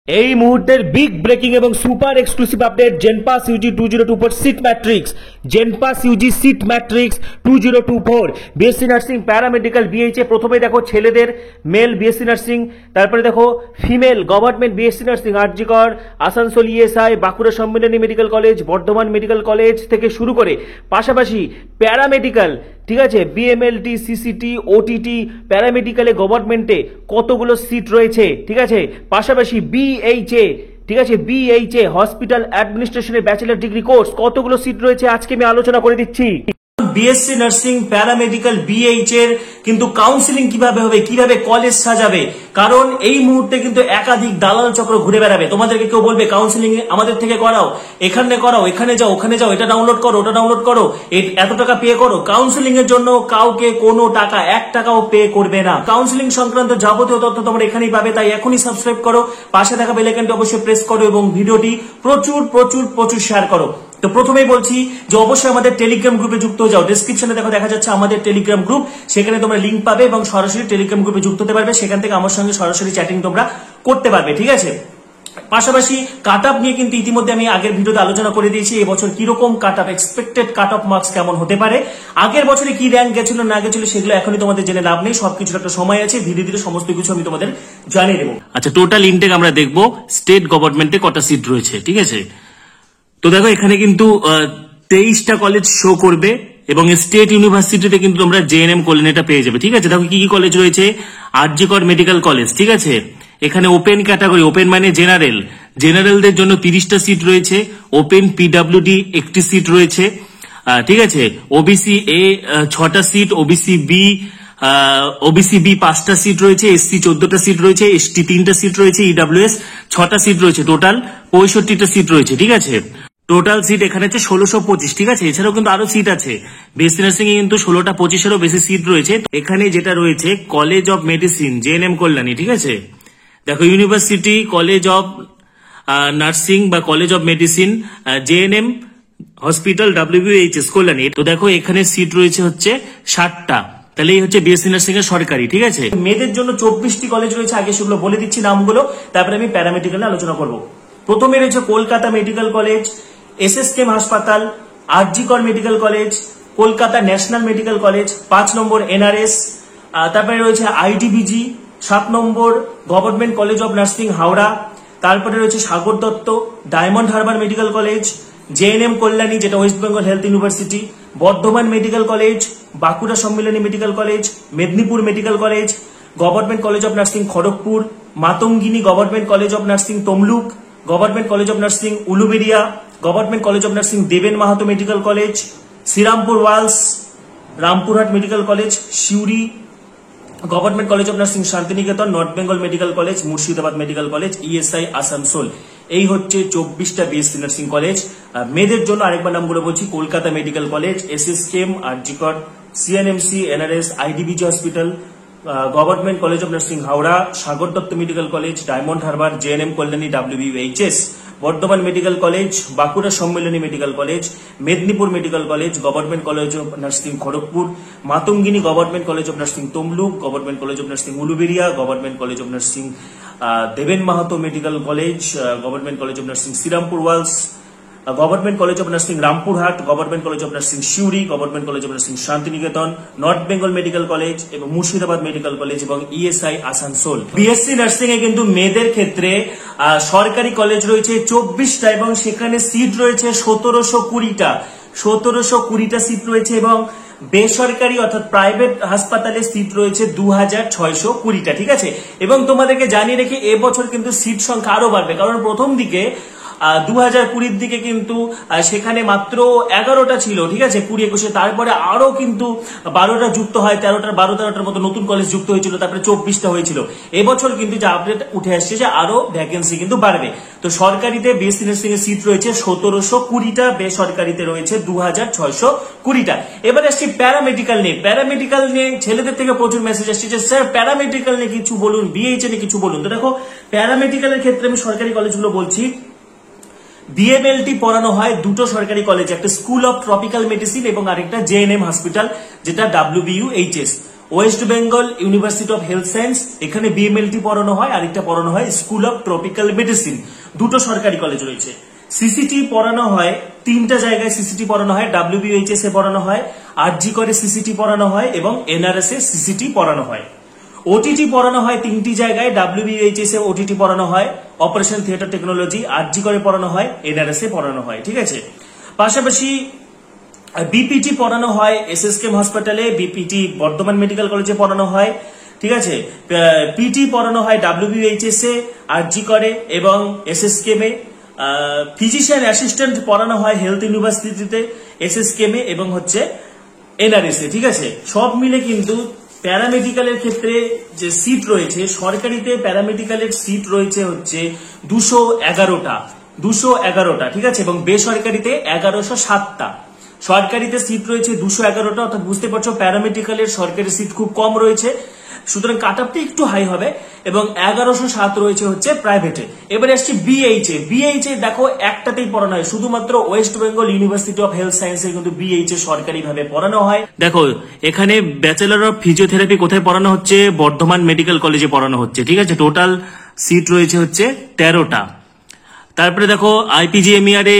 এই মুহূর্তের big breaking এবং super exclusive update JENPAS UG 2024 seat matrix. JENPAS UG seat matrix 2024 BSc nursing paramedical BHA. প্রথমে দেখো ছেলেদের মেল বিএসসি নার্সিং, তারপরে দেখো female government BSc nursing RG Kar, Asansol ESI, Bankura Sammilani medical college, Bardhaman medical college থেকে শুরু করে পাশাপাশি প্যারামেডিক্যাল, ঠিক আছে, বিএমএলটি, সিসিটি, ওটিটি, প্যারামেডিক্যালে গভর্নমেন্টে কতগুলো সিট রয়েছে, ঠিক আছে, পাশাপাশি বিএইচএ, ঠিক আছে, বিএইচএ হসপিটাল অ্যাডমিনিস্ট্রেশনের ব্যাচেলর ডিগ্রি কোর্স কতগুলো সিট রয়েছে আজকে আমি আলোচনা করে দিচ্ছি। বিএসসি নার্সিং প্যারামেডিক্যাল বিএইচ এর কিন্তু কাউন্সিলিং কিভাবে হবে, কিভাবে কলেজ সাজাবে, কারণ এই মুহূর্তে কিন্তু একাধিক দালাল চক্র ঘুরে বেড়াবে। তোমাদেরকে কেউ বলবে কাউন্সিলিং আমাদের থেকে করাও, এখানে করাও, এখানে যাও, ওখানে যাও, এটা ডাউনলোড করো, ওটা ডাউনলোড করো, এত টাকা পে করো। কাউন্সিলিং এর জন্য কাউকে কোনো টাকা 1 টাকাও পে করবে না। কাউন্সিলিং সংক্রান্ত যাবতীয় তথ্য তোমরা এখানেই পাবে, তাই এখনই সাবস্ক্রাইব করো, পাশে থাকা বেল আইকনটি অবশ্যই প্রেস করো এবং ভিডিওটি প্রচুর প্রচুর প্রচুর শেয়ার করো। তো প্রথমেই বলছি যে অবশ্যই আমাদের টেলিগ্রাম গ্রুপে যুক্ত হয়ে যাও। ডেসক্রিপশনে দেখা যাচ্ছে আমাদের টেলিগ্রাম গ্রুপ, সেখানে তোমরা লিংক পাবে এবং সরাসরি টেলিগ্রাম গ্রুপে যুক্ত হতে পারবে। সেখান থেকে আমার সঙ্গে সরাসরি চ্যাটিং তোমরা করতে পারবে, ঠিক আছে। পাশাপাশি কাট অফ নিয়ে কিন্তু ইতিমধ্যে আমি আগের ভিডিওতে আলোচনা করে দিয়েছি। এবছর কিরকম cut off, expected cut off marks কেমন হতে পারে, আগের বছরে কি র্যাঙ্ক গেছিল না গেছিল সেগুলো এখনই তোমাদের জেনে লাভ নেই। সবকিছুর একটা সময় আছে, ধীরে ধীরে সমস্ত কিছু আমি তোমাদের জানিয়ে দেবো। আচ্ছা, টোটাল ইনটেক আমরা দেখবো স্টেট গভর্নমেন্টে কটা সিট রয়েছে, ঠিক আছে। তো দেখো এখানে কিন্তু 23টা কলেজ শো করবে এবং স্টেট ইউনিভার্সিটিতে কিন্তু তোমরা জেএনএম কল্যাণ এটা পেয়ে যাবে, ঠিক আছে। দেখো কি কি কলেজ রয়েছে, আরজিকর মেডিকেল কলেজ, ঠিক আছে। এখানে ওপেন ক্যাটাগরি, ওপেন মানে জেনারেল, জেনারেলদের জন্য 30টা সিট রয়েছে, ওপেন পিডব্লিউডি 1টি সিট রয়েছে, ঠিক আছে। ওবিসি এ 6টা সিট, ওবিসি বি 5টা সিট রয়েছে, এসসি 14টা সিট রয়েছে, এসটি 3টা সিট রয়েছে, ইডব্লিউএস 6টা সিট রয়েছে, টোটাল 65টা সিট রয়েছে, ঠিক আছে। টোটাল সিট এখানে হচ্ছে 1625, ঠিক আছে। এছাড়াও কিন্তু আরো সিট আছে, বিএসসি নার্সিং এ কিন্তু 16টা 25-এরও বেশি সিট রয়েছে। এখানে যেটা রয়েছে college of medicine JNM Kalyani, ঠিক আছে। দেখো ইউনিভার্সিটি কলেজ অফ নার্সিং বা college of medicine JNM hospital WBHS Kalyani. তো দেখো এখানে সিট রয়েছে হচ্ছে 60টা, তাহলে এই হচ্ছে বিএসসি নার্সিং এর সরকারি, ঠিক আছে। মেয়েদের জন্য 24টি কলেজ রয়েছে, আগে সেগুলো বলে দিচ্ছি নামগুলো, তারপরে আমি প্যারামেডিক্যাল আলোচনা করব। প্রথমে রয়েছে কলকাতা মেডিকেল কলেজ, এসএসকেএম হাসপাতাল, RG Kar medical college, Kolkata national medical college, 5 number NRS, তারপরে রয়েছে IDBG, 7 number government college of nursing Howrah, তারপরে রয়েছে Sagar Dutta, Diamond Harbour medical college, JNM Kalyani যেটা West Bengal health university, Bardhaman medical college, Bankura Sammilani medical college, Medinipur medical college, government college of nursing Kharagpur, Matangini government college of nursing Tamluk, government college of nursing Uluberia, government college of nursing Deben Mahato medical college, Serampore Walsh, Rampurhat medical college, Suri, government college of nursing Santiniketan, north Bengal medical college, Murshidabad medical college, ESI Asansol. এই হচ্ছে 24টা BSc nursing college. মেয়েদের জন্য আরেকবার নামগুলো বলছি, Kolkata medical college, SSKM, RG Kar, CNMC, NRS, IDBG hospital, government college of nursing Howrah, Sagar Dutta medical college, Diamond Harbour, JNM Kalyani WBHS, Bardhaman medical college, Bankura Sammilani medical college, Medinipur medical college, government college of nursing Kharagpur, Matangini government college of nursing Tamluk, government college of nursing Uluberia, government college of nursing Deben Mahato medical college, government college of nursing Serampore Walsh, government college of nursing Rampurhat, government college of nursing Suri, government college of nursing Santiniketan, north Bengal medical college এবং Murshidabad medical college এবং ESI Asansol. BSc nursing এ কিন্তু মেয়েদের ক্ষেত্রে সরকারি college রয়েছে 24টা এবং সেখানে সিট রয়েছে 1720টা, 1720টা সিট রয়েছে এবং বেসরকারি অর্থাৎ প্রাইভেট হাসপাতালে সিট রয়েছে 2620টা, ঠিক আছে। এবং তোমাদেরকে জানিয়ে রেখে এবছর কিন্তু সিট সংখ্যা আরো বাড়বে, কারণ প্রথম দিকে 2020-র দিকে কিন্তু সেখানে মাত্র 11টা ছিল, ঠিক আছে, 20-21-এ, তারপরে আরো কিন্তু 12টা যুক্ত হয়, 12-13টার মতো নতুন কলেজ যুক্ত হয়েছিল, তারপরে 24টা হয়েছিল। এবছর কিন্তু যে আপডেট উঠে আসছে যে আরো ভ্যাকেন্সি কিন্তু বাড়বে। তো সরকারিতে বিএসসি নার্সিং এর সিট রয়েছে 1720টা, বেসরকারিতে রয়েছে 2620টা। এবার আসছি প্যারামেডিক্যাল নিয়ে। প্যারামেডিক্যাল নিয়ে ছেলেদের থেকে প্রচুর মেসেজ আসছে যে স্যার প্যারামেডিক্যাল নিয়ে কিছু বলুন, বিএইচএ নিয়ে কিছু বলুন। তো দেখো প্যারামেডিক্যালের ক্ষেত্রে আমি সরকারি কলেজগুলো বলছি। বিএমএলটি পড়ানো হয় দুটো সরকারি কলেজে, একটা স্কুল অফ ট্রপিক্যাল মেডিসিন এবং আরেকটা জেএনএম হসপিটাল যেটা ডাব্লিউবিইউএইচএস। West Bengal university of health science, এখানে বিএমএলটি পড়ানো হয়, আরেকটা পড়ানো হয় স্কুল অফ ট্রপিক্যাল মেডিসিন, দুটো সরকারি কলেজ রয়েছে। সিসিটি পড়ানো হয় তিনটা জায়গায়, সিসিটি পড়ানো হয়, ডাব্লিউবিএইচএস এ পড়ানো হয়, আরজি করে সিসিটি পড়ানো হয় এবং এনআরএস এ সিসিটি পড়ানো হয়। ওটিটি পড়ানো হয় তিনটি জায়গায়, ডাব্লিউবিএইচএস এ ওটিটি পড়ানো হয়, অপারেশন থিয়েটার টেকনোলজি, আরজি করে পড়ানো হয়, এনআরএস এ পড়ানো হয়, ঠিক আছে। পাশাপাশি বিপিটি পড়ানো হয় এসএসকেএম হসপিটালে, বিপিটি বর্ধমান মেডিকেল কলেজে পড়ানো হয়, ঠিক আছে। পিটি পড়ানো হয় ডাব্লিউবিএইচএস এ, আরজি করে এবং এসএসকেএম এ। ফিজিশিয়ান অ্যাসিস্ট্যান্ট পড়ানো হয় হেলথ ইউনিভার্সিটিতে, এসএসকেএম এ এবং হচ্ছে এনআরএস এ, ঠিক আছে। সব মিলে কিন্তু প্যারামেডিক্যালের ক্ষেত্রে যে সিট রয়েছে, সরকারিতে প্যারামেডিক্যালের সিট রয়েছে হচ্ছে 211টা, ঠিক আছে, এবং বেসরকারিতে 1107টা। সরকারিতে সিট রয়েছে 211টা, অর্থাৎ বুঝতে পারছো প্যারামেডিক্যালের সরকারি সিট খুব কম রয়েছে, সুতরাং কাট আপটা একটু হাই হবে, এবং 1107 রয়েছে হচ্ছে প্রাইভেটে। এবারে আসছি বিএইচএ দেখো একটাতেই পড়ানো হয়, শুধুমাত্র West Bengal university of health সায়েন্সে কিন্তু বিএইচএ সরকারি ভাবে পড়ানো হয়। দেখো এখানে ব্যাচেলর অফ ফিজিওথেরাপি কোথায় পড়ানো হচ্ছে, বর্ধমান মেডিকেল কলেজে পড়ানো হচ্ছে, ঠিক আছে। টোটাল সিট রয়েছে হচ্ছে 13টা। তারপরে দেখো আইপিজিএমইআর এ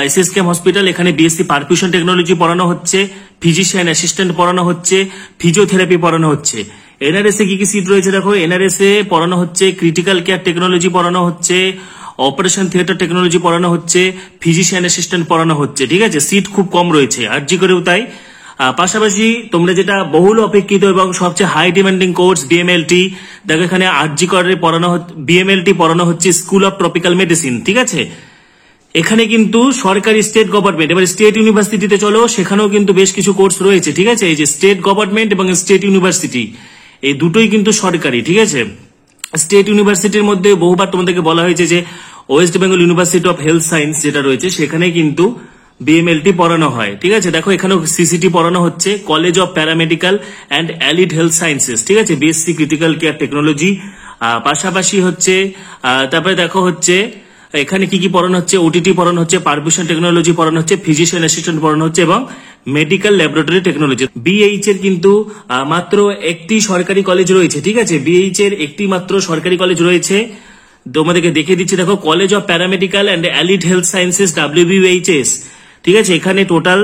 এসএসকেএম হসপিটাল, এখানে বিএসসি পারফিউশন টেকনোলজি পড়ানো হচ্ছে, ফিজিশিয়ান অ্যাসিস্ট্যান্ট পড়ানো হচ্ছে, ফিজিওথেরাপি পড়ানো হচ্ছে। এনআরএস এ কি কি সিট রয়েছে দেখো, এনআরএস এ পড়ানো হচ্ছে ক্রিটিক্যাল কেয়ার টেকনোলজি পড়ানো হচ্ছে, অপারেশন থিয়েটার টেকনোলজি পড়ানো হচ্ছে, ফিজিশিয়ান অ্যাসিস্ট্যান্ট পড়ানো হচ্ছে, ঠিক আছে। সিট খুব কম রয়েছে, আরজি করেও তাই। পাশাপাশি তোমরা যেটা বহুল অপেক্ষিত এবং সবচেয়ে হাই ডিমান্ডিং কোর্স বিএমএলটি, দেখো এখানে আরজি করে পড়ানো, বিএমএলটি পড়ানো হচ্ছে স্কুল অফ ট্রপিক্যাল মেডিসিন, ঠিক আছে। এখানে কিন্তু সরকারি স্টেট গভর্নমেন্ট, এবার স্টেট ইউনিভার্সিটিতে চলো, সেখানেও কিন্তু বেশ কিছু কোর্স রয়েছে, ঠিক আছে। এই যে স্টেট গভর্নমেন্ট এবং স্টেট ইউনিভার্সিটি, এই দুটোই কিন্তু সরকারি, ঠিক আছে। স্টেট ইউনিভার্সিটির মধ্যে বহুবার তোমাদেরকে বলা হয়েছে যে West Bengal university of health science যেটা রয়েছে, সেখানে কিন্তু বিএমএলটি পড়ানো হয়, ঠিক আছে। দেখো এখানেও সিসিটি পড়ানো হচ্ছে, college of paramedical and allied health sciences, ঠিক আছে, বিএসসি ক্রিটিক্যাল কেয়ার টেকনোলজি। পাশাপাশি হচ্ছে তারপরে দেখো হচ্ছে এখানে কি কি পড়ানো হচ্ছে, ওটিটি পড়ানো হচ্ছে, পারফিউশন টেকনোলজি পড়ানো হচ্ছে, ফিজিশিয়ান অ্যাসিস্ট্যান্ট পড়ানো হচ্ছে এবং মেডিকেল ল্যাবরেটরি টেকনোলজি। বিএইচ এর কিন্তু মাত্র একটি সরকারি কলেজ রয়েছে, ঠিক আছে। বিএইচ এর একটি মাত্র সরকারি কলেজ রয়েছে, তোমাদেরকে দেখিয়ে দিচ্ছি, দেখো college of paramedical and allied health sciences, WBHS, ঠিক আছে। এখানে টোটাল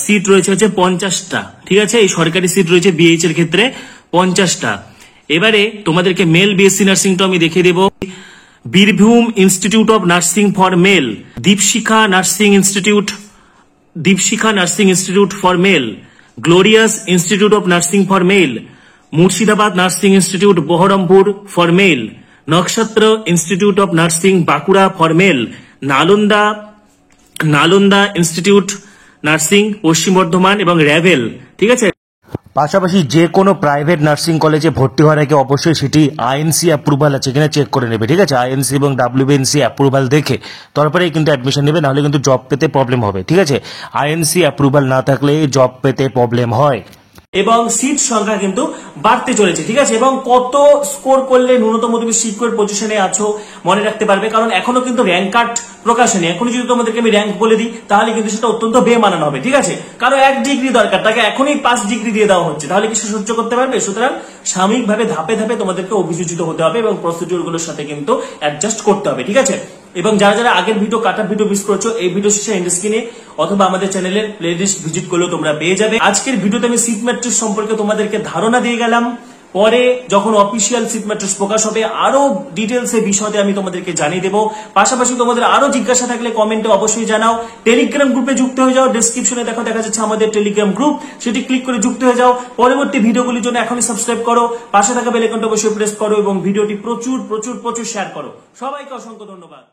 সিট রয়েছে হচ্ছে 50টা, ঠিক আছে। এই সরকারি সিট রয়েছে বিএইচ এর ক্ষেত্রে 50টা। এবারে তোমাদেরকে মেল বিএসসি নার্সিংটা আমি দেখিয়ে দেবো। Birbhum institute of nursing for male, Dipshikha nursing institute for male, glorious institute of nursing for male, Murshidabad nursing institute Baharampur for male, Nakshatra institute of nursing Bankura for male, Nalanda institute nursing Paschim Bardhaman এবং র্যাভেল, ঠিক আছে। পাশাপাশি যে কোনো প্রাইভেট নার্সিং কলেজে ভর্তি হওয়ার আগে অবশ্যই সেটি আইএনসি অ্যাপ্রুভাল আছে কিনা চেক করে নেবে, ঠিক আছে। আইএনসি এবং ডাব্লিউবিএনসি অ্যাপ্রুভাল দেখে তারপরেই কিন্তু অ্যাডমিশন নেবে, নাহলে কিন্তু জব পেতে প্রবলেম হবে, ঠিক আছে। আইএনসি অ্যাপ্রুভাল না থাকলে জব পেতে প্রবলেম হয়। এবং সিট সংখ্যা কিন্তু বাড়তে চলেছে, ঠিক আছে। এবং কত স্কোর করলে ন্যূনতম তুমি সিকিউর পজিশনে আছো মনে রাখতে পারবে, কারণ এখনো কিন্তু র্যাঙ্ক কার্ড প্রকাশ হয়নি। এখনই যদি তোমাদেরকে আমি র্যাঙ্ক বলে দিই তাহলে কিন্তু সেটা অত্যন্ত বেমানান হবে, ঠিক আছে। কারো 1 ডিগ্রি দরকার, তাকে এখনই 5 ডিগ্রি দিয়ে দেওয়া হচ্ছে, তাহলে কি সে সহ্য করতে পারবে? সুতরাং সাময়িকভাবে ধাপে ধাপে তোমাদেরকে অভিযোজিত হতে হবে এবং প্রসিডিউর গুলোর সাথে কিন্তু অ্যাডজাস্ট করতে হবে, ঠিক আছে। এবং যারা যারা আগের ভিডিও কাটা ভিডিও মিস করছো, এই ভিডিও শেষে এন্ড স্ক্রিনে অথবা আমাদের চ্যানেলের প্লেলিস্ট ভিজিট করলেও তোমরা পেয়ে যাবে। আজকের ভিডিওতে আমি সিট ম্যাট্রিক্স সম্পর্কে তোমাদেরকে ধারণা দিয়ে গেলাম, পরে যখন অফিসিয়াল সিট ম্যাট্রিক্স প্রকাশ হবে আরো ডিটেলস এর বিষয়ে আমি তোমাদেরকে জানিয়ে দেবো। পাশাপাশি তোমাদের আরো জিজ্ঞাসা থাকলে কমেন্টে অবশ্যই জানাও। টেলিগ্রাম গ্রুপে যুক্ত হয়ে যাও, ডেসক্রিপশনে দেখা যাচ্ছে আমাদের টেলিগ্রাম গ্রুপ, সেটি ক্লিক করে যুক্ত হয়ে যাও। পরবর্তী ভিডিওগুলির জন্য এখনই সাবস্ক্রাইব করো, পাশে থাকা বেল আইকনটা অবশ্যই প্রেস করো এবং ভিডিওটি প্রচুর শেয়ার করো। সবাইকে অসংখ্য ধন্যবাদ।